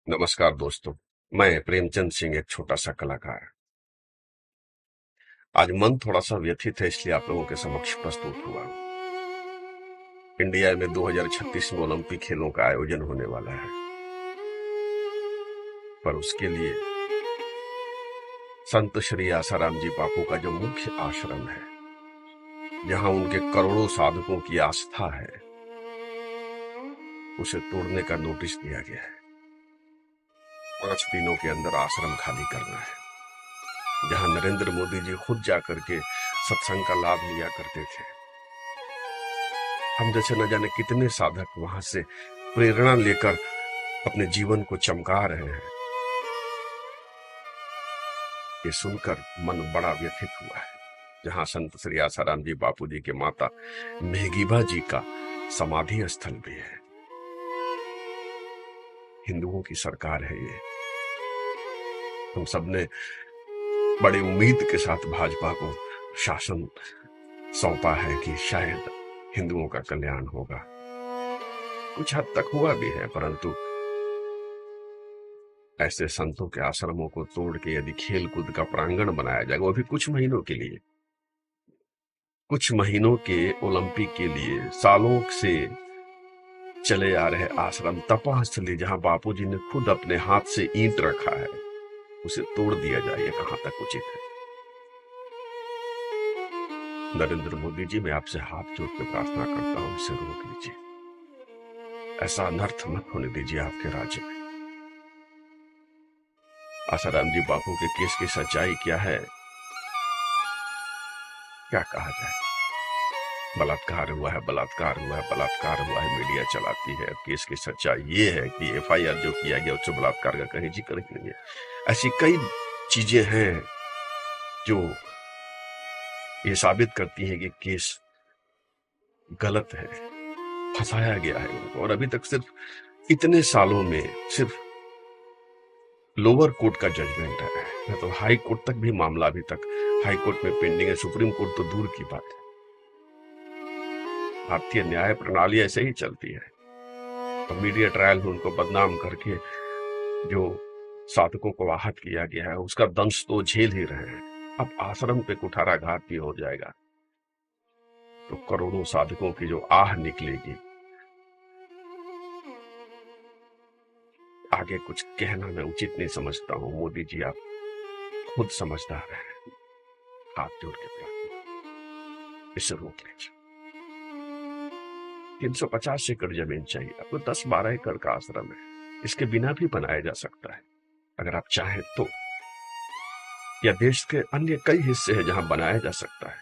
नमस्कार दोस्तों। मैं प्रेमचंद सिंह एक छोटा सा कलाकार। आज मन थोड़ा सा व्यथित है, इसलिए आप लोगों के समक्ष प्रस्तुत हुआ हूं। इंडिया में 2036 में ओलंपिक खेलों का आयोजन होने वाला है, पर उसके लिए संत श्री आसाराम जी बापू का जो मुख्य आश्रम है, जहां उनके करोड़ों साधकों की आस्था है, उसे तोड़ने का नोटिस दिया गया है। 5 दिनों के अंदर आश्रम खाली करना है, जहां नरेंद्र मोदी जी खुद जाकर के सत्संग का लाभ लिया करते थे। हम जैसे न जाने कितने साधक वहां से प्रेरणा लेकर अपने जीवन को चमका रहे हैं। ये सुनकर मन बड़ा व्यथित हुआ है। जहां संत श्री आसाराम जी बापू जी के माता मेहगीबा जी का समाधि स्थल भी है। हिंदुओं की सरकार है ये। हम सबने बड़ी उम्मीद के साथ भाजपा को शासन सौंपा है कि शायद हिंदुओं का कल्याण होगा। कुछ हद तक हुआ भी है, परंतु ऐसे संतों के आश्रमों को तोड़ के यदि खेल कूद का प्रांगण बनाया जाएगा, वो भी कुछ महीनों के लिए, कुछ महीनों के ओलंपिक के लिए, सालों से चले आ रहे आश्रम तपस्थली, जहां बापूजी ने खुद अपने हाथ से ईंट रखा है, उसे तोड़ दिया जाए, कहां तक उचित है? नरेंद्र मोदी जी, मैं आपसे हाथ जोड़ के प्रार्थना करता हूं, इसे रोक लीजिए। ऐसा अनर्थ मत होने दीजिए आपके राज्य में। आसाराम जी बापू के केस की सच्चाई क्या है, क्या कहा जाए? बलात्कार हुआ है, बलात्कार हुआ है, बलात्कार हुआ है, मीडिया चलाती है। केस की सच्चाई ये है कि एफआईआर जो किया गया उससे बलात्कार का कहीं जिक्र ही नहीं है। ऐसी कई चीजें हैं जो ये साबित करती हैं कि केस गलत है, फंसाया गया है उनको। और अभी तक सिर्फ इतने सालों में सिर्फ लोअर कोर्ट का जजमेंट है, न तो हाई कोर्ट तक भी मामला अभी तक हाई कोर्ट में पेंडिंग है। सुप्रीम कोर्ट तो दूर की बात है। भारतीय न्याय प्रणाली ऐसे ही चलती है। तो मीडिया ट्रायल में उनको बदनाम करके जो साधकों को आहत किया गया है, उसका दंश तो झेल ही रहे हैं। अब आश्रम पे कुठाराघात भी हो जाएगा तो करोड़ों साधकों की जो आह निकलेगी, आगे कुछ कहना मैं उचित नहीं समझता हूं। मोदी जी, आप खुद समझदार हैं। हाथ जोड़ के प्रार्थना, इसे रोक लीजिए। 350 एकड़ जमीन चाहिए आपको, 10-12 एकड़ का आश्रम है, इसके बिना भी बनाया जा सकता है अगर आप चाहें तो। या देश के अन्य कई हिस्से हैं जहां बनाया जा सकता है।